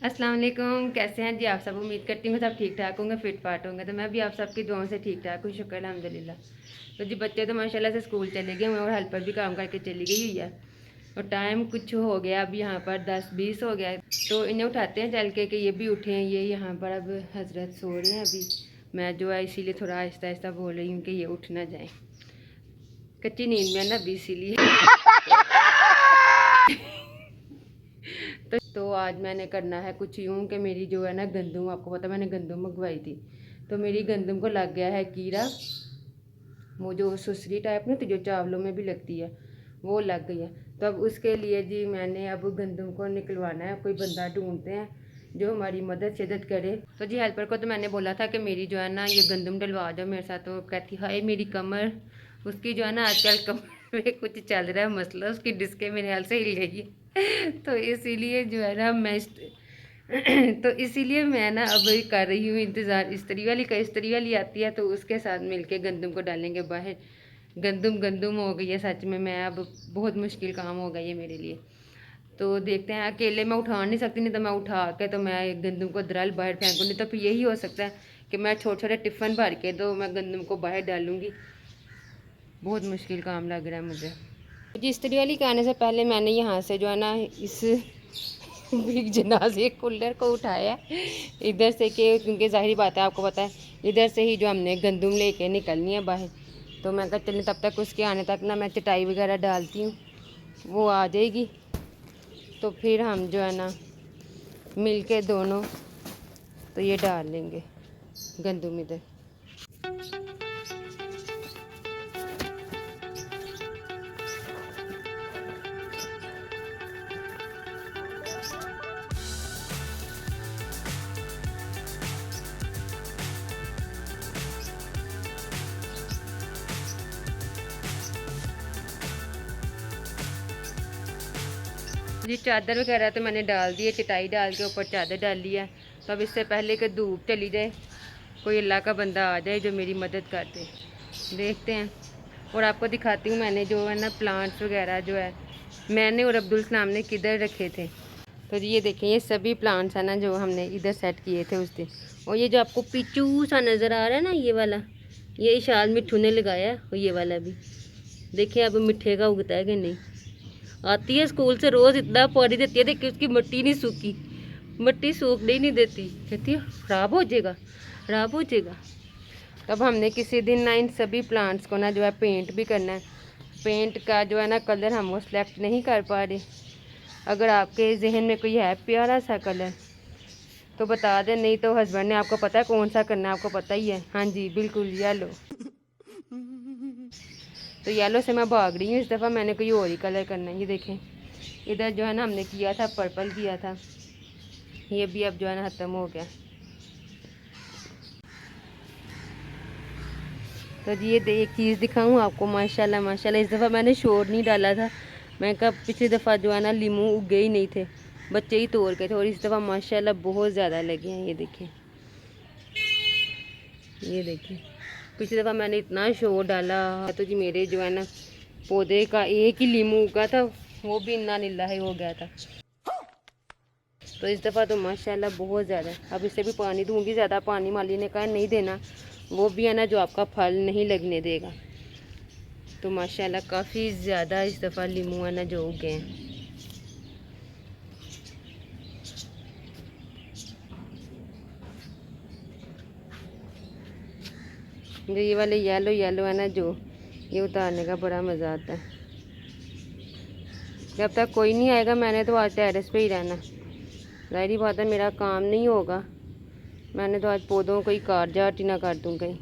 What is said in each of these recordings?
अस्सलाम वालेकुम। कैसे हैं जी आप सब? उम्मीद करती हूँ सब ठीक ठाक होंगे, फिट फाट होंगे। तो मैं भी आप सबकी दुआओं से ठीक ठाक हूँ, शुक्र अल्हम्दुलिल्लाह। तो जी बच्चे तो माशाल्लाह से स्कूल चले गए हैं और हेल्पर भी काम करके चली गई हुई है। और टाइम कुछ हो गया, अब यहाँ पर 10-20 हो गया है। तो इन्हें उठाते हैं चल के कि ये भी उठे हैं। ये यहाँ पर अब हजरत सो रहे हैं अभी। मैं जो है इसीलिए थोड़ा आहिस्ता आहिस्ता बोल रही हूँ कि ये उठ ना जाए, कच्ची नींद में ना अभी, इसीलिए। तो आज मैंने करना है कुछ यूँ कि मेरी जो है ना गंदम, आपको पता मैंने गंदम मंगवाई थी, तो मेरी गंदम को लग गया है कीड़ा। वो जो सुसरी टाइप नहीं थी जो चावलों में भी लगती है, वो लग गई है। तो अब उसके लिए जी मैंने अब गंदम को निकलवाना है। कोई बंदा ढूंढते हैं जो हमारी मदद शदत करे। तो जी हेल्पर को तो मैंने बोला था कि मेरी जो है ना ये गंदम डलवा जाओ मेरे साथ। तो कहती हाय मेरी कमर, उसकी जो है ना आजकल कमर में कुछ चल रहा है मसला, उसकी डिस्कें मेरे हाल से हिल गई है। तो इसीलिए जो है ना मैं तो इसीलिए मैं ना अब कर रही हूँ इंतज़ार इस्त्री वाली का। इस्त्री वाली आती है तो उसके साथ मिलके गंदम को डालेंगे बाहर। गंदम गंदम हो गई है सच में। मैं अब बहुत मुश्किल काम हो गई है मेरे लिए। तो देखते हैं, अकेले मैं उठा नहीं सकती, नहीं तो मैं उठा के तो मैं गंदम को दरअल बाहर फेंकूँ। नहीं तो फिर यही हो सकता है कि मैं छोटे छोटे टिफ़िन भर के तो मैं गंदम को बाहर डालूँगी। बहुत मुश्किल काम लग रहा है मुझे जी। इस्त्री वाली के आने से पहले मैंने यहाँ से जो है ना इस बिग जनाजे कूलर को उठाया इधर से, कि क्योंकि ज़ाहिर बात है आपको पता है इधर से ही जो हमने गंदम लेके निकलनी है बाहर। तो मैं कहा चलें तब तक उसके आने तक ना मैं चटाई वगैरह डालती हूँ, वो आ जाएगी तो फिर हम जो है ना मिल के दोनों तो ये डाल लेंगे गंदम इधर। जी चादर वगैरह तो मैंने डाल दी है, चटाई डाल के ऊपर चादर डाल ली है। तो अब इससे पहले कि धूप चली जाए, कोई अल्लाह का बंदा आ जाए जो मेरी मदद कर दे। देखते हैं और आपको दिखाती हूँ मैंने जो है ना प्लांट्स वगैरह जो है मैंने और अब्दुल सलाम ने किधर रखे थे। तो ये देखें ये सभी प्लांट्स हैं ना जो हमने इधर सेट किए थे उस दिन। और ये जो आपको पिचू सा नज़र आ रहा है ना ये वाला, ये शायद मिट्ठू ने लगाया है। और ये वाला भी देखिए अब मिट्ठे का उगता है कि नहीं। आती है स्कूल से रोज़ इतना पानी देती है, देखिए उसकी मिट्टी नहीं सूखी, मिट्टी सूखने ही नहीं देती, कहती है ख़राब हो जाएगा ख़राब हो जाएगा। तब हमने किसी दिन ना इन सभी प्लांट्स को ना जो है पेंट भी करना है। पेंट का जो है ना कलर हम वो सिलेक्ट नहीं कर पा रहे। अगर आपके जहन में कोई है प्यारा सा कलर तो बता दें, नहीं तो हस्बैंड ने आपको पता है कौन सा करना है, आपको पता ही है। हाँ जी बिल्कुल येलो। तो येलो से मैं भाग रही हूँ, इस दफ़ा मैंने कोई और ही कलर करना है। ये देखें इधर जो है ना हमने किया था पर्पल किया था, ये भी अब जो है ना ख़त्म हो गया। तो जी ये एक चीज़ दिखाऊँ आपको, माशाल्लाह माशाल्लाह इस दफ़ा मैंने शोर नहीं डाला था। मैं कहा पिछली दफ़ा जो है ना लीमू उगे ही नहीं थे, बच्चे ही तोड़ गए थे। और इस दफ़ा माशाल्लाह बहुत ज़्यादा लगे हैं। ये देखिए ये देखिए पिछली दफ़ा मैंने इतना शोर डाला तो जी मेरे जो है ना पौधे का एक ही लीमू उगा था, वो भी इन्ना नीला ही हो गया था। तो इस दफ़ा तो माशाल्लाह बहुत ज़्यादा। अब इसे भी पानी दूंगी, ज़्यादा पानी माली ने कहा नहीं देना, वो भी है ना जो आपका फल नहीं लगने देगा। तो माशाल्लाह काफ़ी ज़्यादा इस दफ़ा लीमू है ना जो उगे हैं। जो ये वाले येलो येलो है ना जो, ये उतारने का बड़ा मज़ा आता है। जब तक कोई नहीं आएगा मैंने तो आज टेरेस पे ही रहना। ज़ाहिर बात है मेरा काम नहीं होगा, मैंने तो आज पौधों को ही काट जाट ही ना कर दूँ कहीं।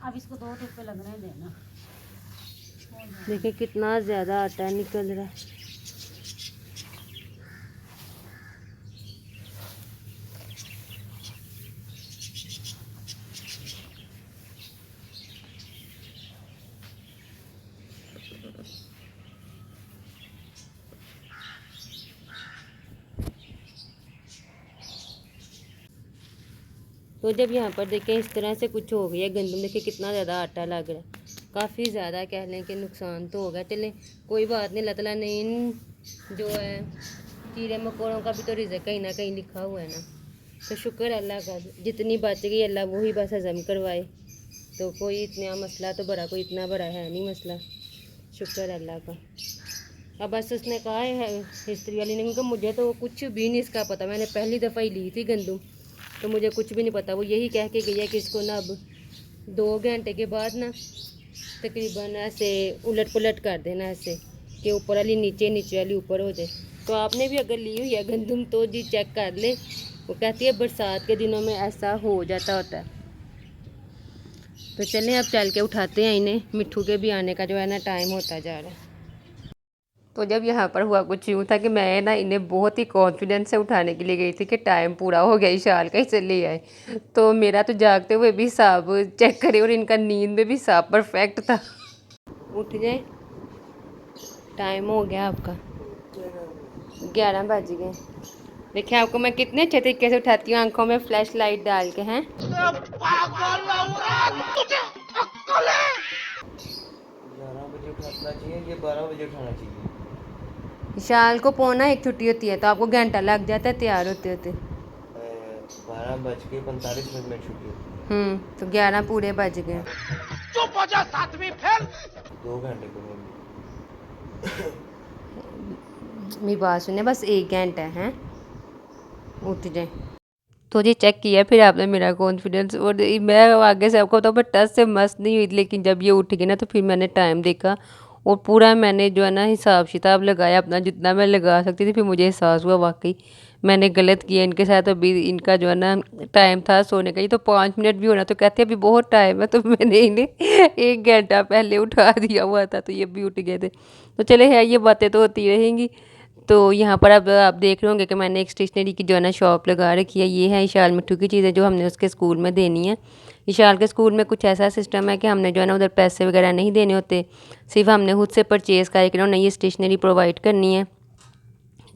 अब इसको 2 टिप्पे लगने देना। देखिए कितना ज़्यादा आटा निकल रहा है। तो जब यहाँ पर देखें इस तरह से कुछ हो गया गंदम, देखिए कितना ज़्यादा आटा लग रहा है, काफ़ी ज़्यादा कह लें कि नुकसान तो होगा। चलें कोई बात नहीं, अल्लाह ताला ने इन जो है कीड़े मकोड़ों का भी तो रिज़्क़ कहीं ना कहीं लिखा हुआ है ना। तो शुक्र अल्लाह का, जितनी बच गई अल्लाह वही बस हज़म करवाए। तो कोई इतना मसला तो बड़ा, कोई इतना बड़ा है नहीं मसला, शुक्र अल्लाह का। अब बस उसने कहा है हिस्ट्री वाली ने, क्योंकि मुझे तो कुछ भी नहीं इसका पता, मैंने पहली दफ़ा ही ली थी गंदम, तो मुझे कुछ भी नहीं पता। वो यही कह के गई है कि इसको ना अब 2 घंटे के बाद ना तकरीबन ऐसे उलट पुलट कर देना, ऐसे कि ऊपर वाली नीचे, नीचे वाली ऊपर हो जाए। तो आपने भी अगर ली हुई है गंदम तो जी चेक कर ले। वो कहती है बरसात के दिनों में ऐसा हो जाता होता है। तो चलें अब चल के उठाते हैं इन्हें, मिट्ठू के भी आने का जो है ना टाइम होता जा रहा है। तो जब यहाँ पर हुआ कुछ यूँ था कि मैं ना इन्हें बहुत ही कॉन्फिडेंस से उठाने के लिए गई थी कि टाइम पूरा हो गया, इशाल का ही चले आए। तो मेरा तो जागते हुए भी हिसाब चेक करे और इनका नींद में भी हिसाब परफेक्ट था। उठ जाए, टाइम हो गया आपका, 11 बज गए। देखिए आपको मैं कितने अच्छे तरीके से उठाती हूँ, आंखों में फ्लैश लाइट डाल के। हैं 11 बजे उठाना चाहिए कि 12 बजे उठाना चाहिए? विशाल को 1:45 छुट्टी होती है, तो आपको घंटा लग जाता है तैयार होते होते। 12:45 में छुट्टी होती तो 11 पूरे बज गए। 2 घंटे को मेरी बात सुने, बस 1 घंटा है, उठ जाए। तो जी चेक किया फिर आपने मेरा कॉन्फिडेंस, और मैं आगे से आपको तो मैं टच से मस्त नहीं हुई, लेकिन जब ये उठ गई ना तो फिर मैंने टाइम देखा और पूरा मैंने जो है ना हिसाब किताब लगाया अपना, जितना मैं लगा सकती थी। फिर मुझे एहसास हुआ वाकई मैंने गलत किया इनके साथ। अभी इनका जो है ना टाइम था सोने का, ये तो 5 मिनट भी होना तो कहते अभी बहुत टाइम है, तो मैंने इन्हें 1 घंटा पहले उठा दिया हुआ था, तो ये भी उठ गए थे। तो चले है, ये बातें तो होती रहेंगी। तो यहाँ पर अब आप देख रहे होंगे कि मैंने एक स्टेशनरी की जो है ना शॉप लगा रखी है। ये है इशाल मिट्ठू की चीज़ें जो हमने उसके स्कूल में देनी है। इशाल के स्कूल में कुछ ऐसा सिस्टम है कि हमने जो है ना उधर पैसे वगैरह नहीं देने होते, सिर्फ हमने खुद से परचेज़ करके उन्हें ये स्टेशनरी प्रोवाइड करनी है।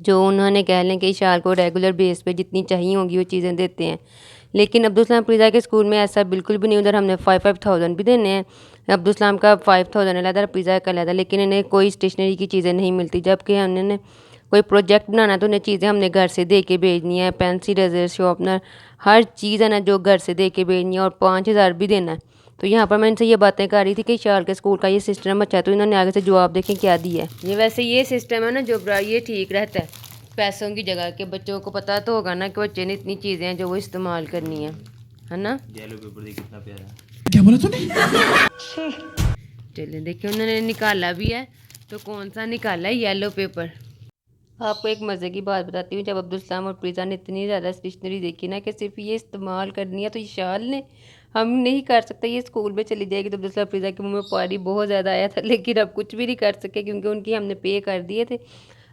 जो उन्होंने कह लें कि इशाल को रेगुलर बेस पे जितनी चाहिए होंगी वो चीज़ें देते हैं। लेकिन अब्दुलसलाम प्लीज़ा के स्कूल में ऐसा बिल्कुल भी नहीं, उधर हमने 5,000 भी देने हैं। अब्दुलसलाम का 5,000 अलग, प्लीज़ा का अलग, लेकिन इन्हें कोई स्टेशनरी की चीज़ें नहीं मिलती। जबकि हमने कोई प्रोजेक्ट बनाना तो उन्हें चीज़ें हमने घर से दे के भेजनी है, पेंसिल, रेजर, शार्पनर, हर चीज़ है ना जो घर से दे के भेजनी है, और 5,000 भी देना है। तो यहाँ पर मैं इनसे ये बातें कर रही थी कि इशाल के स्कूल का ये सिस्टम अच्छा है, तो इन्होंने आगे से जवाब देखें क्या दिया है। ये वैसे ये सिस्टम है ना जो ये ठीक रहता है पैसों की जगह के। बच्चों को पता तो होगा ना कि बच्चे ने इतनी चीज़ें हैं जो वो इस्तेमाल करनी है ना। येलो पेपर देख कितना प्यारा है। क्या बोला तूने? चलिए देखिए उन्होंने निकाला भी है, तो कौन सा निकाला है, येलो पेपर। आपको एक मज़े की बात बताती हूँ, जब अब्दुलसलाम और प्रीज़ा ने इतनी ज़्यादा स्टेशनरी देखी ना कि सिर्फ ये इस्तेमाल करनी है, तो इशाल ने हम नहीं कर सकते, ये स्कूल में चली जाएगी। तो अब्दुलसलाम प्रीज़ा के मुँह में पानी बहुत ज़्यादा आया था, लेकिन अब कुछ भी नहीं कर सके क्योंकि उनकी हमने पे कर दिए थे।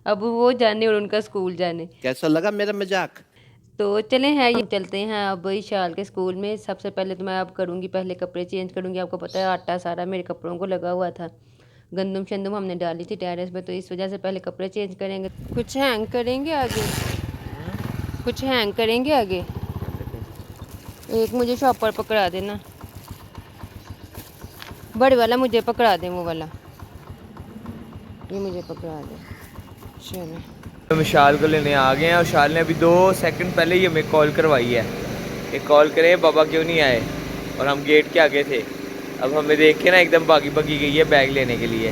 अब वो जाने और उनका स्कूल जाने। कैसा लगा मेरा मजाक? तो चले हैं, ये चलते हैं अब इशाल के स्कूल में। सबसे पहले तो मैं अब करूँगी, पहले कपड़े चेंज करूँगी। आपको पता है आटा सारा मेरे कपड़ों को लगा हुआ था, गंदम शंदम हमने डाली थी टेरेस पे, तो इस वजह से पहले कपड़े चेंज करेंगे। कुछ हैंग करेंगे आगे, कुछ हैंग करेंगे आगे। एक मुझे शॉपर पकड़ा देना, बड़े वाला मुझे पकड़ा दे, वो वाला ये मुझे पकड़ा दे। चलो हम विशाल को लेने आ गए हैं और विशाल ने अभी 2 सेकंड पहले ही हमें कॉल करवाई है। एक कॉल करें बाबा क्यों नहीं आए, और हम गेट के आगे थे। अब हमें देख के ना एकदम भागी भागी गई है बैग लेने के लिए।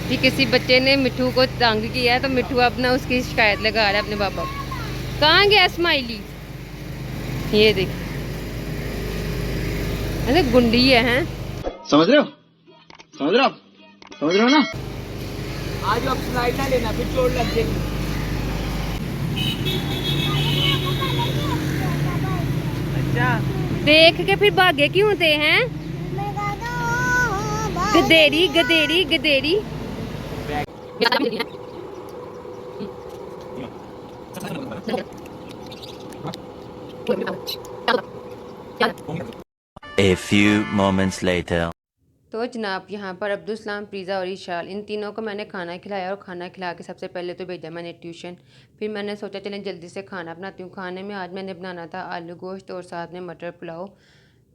कि किसी बच्चे ने मिट्ठू को तंग किया है, तो मिट्ठू अपना उसकी शिकायत लगा रहा है अपने पापा को। कहाँ गया स्माइली, ये देख, अरे गुंडी है। समझ रहे हो? समझ रहे हो आप? समझ रहे हो ना? आज आप स्लाइड ना लेना, फिर चोट लग जाएगी। अच्छा देख के फिर भागे क्यों थे हैं? गदेरी गदेरी गदेरी। A few moments later. तो जनाब यहाँ पर अब्दुल सलाम, प्रीज़ा और इशाल, इन तीनों को मैंने खाना खिलाया और खाना खिला के सबसे पहले तो भेजा मैंने ट्यूशन। फिर मैंने सोचा चलें जल्दी से खाना बनाती हूँ। खाने में आज मैंने बनाना था आलू गोश्त और साथ में मटर पुलाव,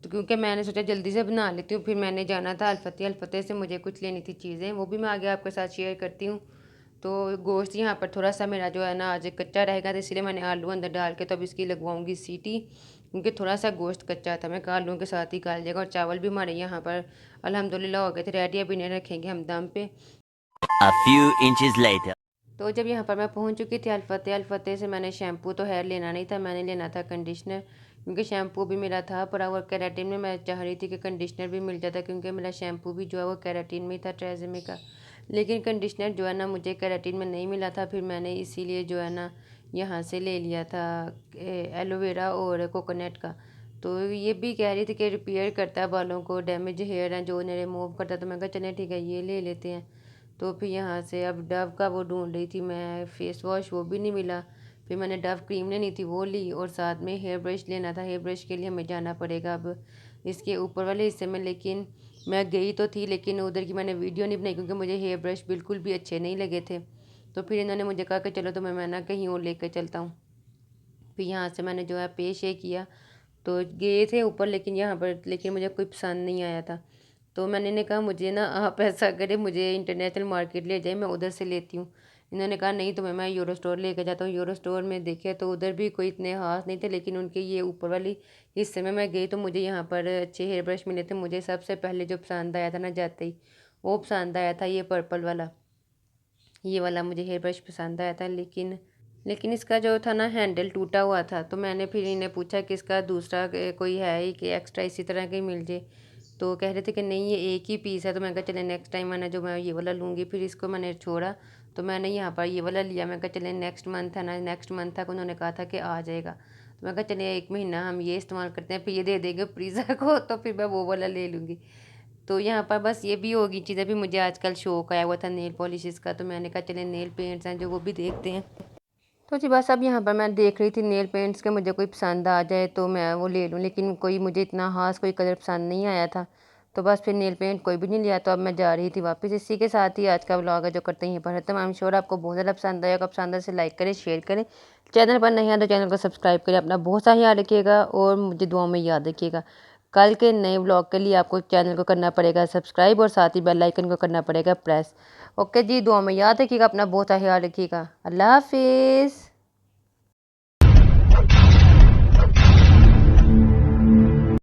तो क्योंकि मैंने सोचा जल्दी से बना लेती हूँ। फिर मैंने जाना था अलफते से मुझे कुछ लेनी थी चीज़ें, वो भी मैं आगे आपके साथ शेयर करती हूँ। तो गोश्त यहाँ पर थोड़ा सा मेरा जो है ना आज कच्चा रहेगा, तो इसलिए मैंने आलू अंदर डाल के तो अब इसकी लगवाऊंगी सीटी, क्योंकि थोड़ा सा गोश्त कच्चा था। मैं कहा आलूओं के साथ ही गाल जाएगा। और चावल भी हमारे यहाँ पर अल्हम्दुलिल्लाह हो गए थे रेडी, अभी इन्हें रखेंगे हम दम पे। A few inches later. तो जब यहाँ पर मैं पहुँच चुकी थी अलफते से मैंने शैम्पू तो हेयर लेना नहीं था, मैंने लेना था कंडीशनर, क्योंकि शैम्पू भी मेरा था पर और केराटिन में मैं चाह रही थी कि कंडीशनर भी मिल जाता, क्योंकि मेरा शैम्पू भी जो है वो केराटिन में ही था, ट्रेज़मे का। लेकिन कंडीशनर जो है ना मुझे केराटिन में नहीं मिला था। फिर मैंने इसीलिए जो है ना यहाँ से ले लिया था एलोवेरा और कोकोनट का। तो ये भी कह रही थी कि रिपेयर करता है बालों को, डैमेज हेयर हैं जो उन्हें रिमूव करता है, तो मैं कहा चलें ठीक है ये ले लेते हैं। तो फिर यहाँ से अब डव का वो ढूंढ रही थी मैं, फेस वॉश, वो भी नहीं मिला। फिर मैंने डव क्रीम लेनी थी वो ली, और साथ में हेयर ब्रश लेना था। हेयर ब्रश के लिए हमें जाना पड़ेगा अब इसके ऊपर वाले हिस्से में, लेकिन मैं गई तो थी लेकिन उधर की मैंने वीडियो नहीं बनाई, क्योंकि मुझे हेयर ब्रश बिल्कुल भी अच्छे नहीं लगे थे। तो फिर इन्होंने मुझे कहा कि चलो तुम्हें मैं ना कहीं और लेकर चलता हूँ। फिर यहाँ से मैंने जो है पेश ये किया, तो गए थे ऊपर लेकिन यहाँ पर लेकिन मुझे कोई पसंद नहीं आया था। तो मैंने इन्हें कहा मुझे ना आप ऐसा करें मुझे इंटरनेशनल मार्केट ले जाए, मैं उधर से लेती हूँ। इन्होंने कहा नहीं तुम्हें मैं यूरो स्टोर लेकर जाता हूँ। यूरो स्टोर में देखे तो उधर भी कोई इतने खास नहीं थे, लेकिन उनके ये ऊपर वाली हिस्से में मैं गई तो मुझे यहाँ पर अच्छे हेयर ब्रश मिले थे। मुझे सबसे पहले जो पसंद आया था ना जाते ही वो पसंद आया था ये पर्पल वाला, ये वाला मुझे हेयर ब्रश पसंद आया था। लेकिन इसका जो था ना हैंडल टूटा हुआ था। तो मैंने फिर इन्हें पूछा कि इसका दूसरा कोई है ही कि एक्स्ट्रा इसी तरह का ही मिल जाए, तो कह रहे थे कि नहीं ये एक ही पीस है। तो मैं कहा चले नेक्स्ट टाइम मैंने जो मैं ये वाला लूँगी। फिर इसको मैंने छोड़ा तो मैंने यहाँ पर ये वाला लिया। मैं कहा चले नेक्स्ट मंथ है ना, नेक्स्ट मंथ तक उन्होंने कहा था कि आ जाएगा। तो मैं कहा चले 1 महीना हम ये इस्तेमाल करते हैं, फिर ये दे देंगे प्रीज़ा को तो फिर मैं वो वाला ले लूँगी। तो यहाँ पर बस ये भी होगी चीज़ें भी, मुझे आजकल शौक आया हुआ था नेल पॉलिशेस का, तो मैंने कहा चले नेल पेंट्स हैं जो वो भी देखते हैं। तो जी बस अब यहाँ पर मैं देख रही थी नेल पेंट्स के मुझे कोई पसंद आ जाए तो मैं वो ले लूँ, लेकिन कोई मुझे इतना खास कोई कलर पसंद नहीं आया था। तो बस फिर नेल पेंट कोई भी नहीं लिया, तो अब मैं जा रही थी वापस। इसी के साथ ही आज का व्लॉग है जो करते हैं यहीं पर खत्म। आई एम श्योर आपको बहुत ज़्यादा पसंद आएगा। पसंद आए से लाइक करें, शेयर करें, चैनल पर नहीं आया तो चैनल को सब्सक्राइब करें। अपना बहुत सा ख्याल रखिएगा और मुझे दुआओं में याद रखिएगा। कल के नए व्लॉग के लिए आपको चैनल को करना पड़ेगा सब्सक्राइब और साथ ही बेल आइकन को करना पड़ेगा प्रेस। ओके जी, दुआ में याद रखिएगा, अपना बहुत सा ख्याल रखिएगा। अल्लाह हाफिज़।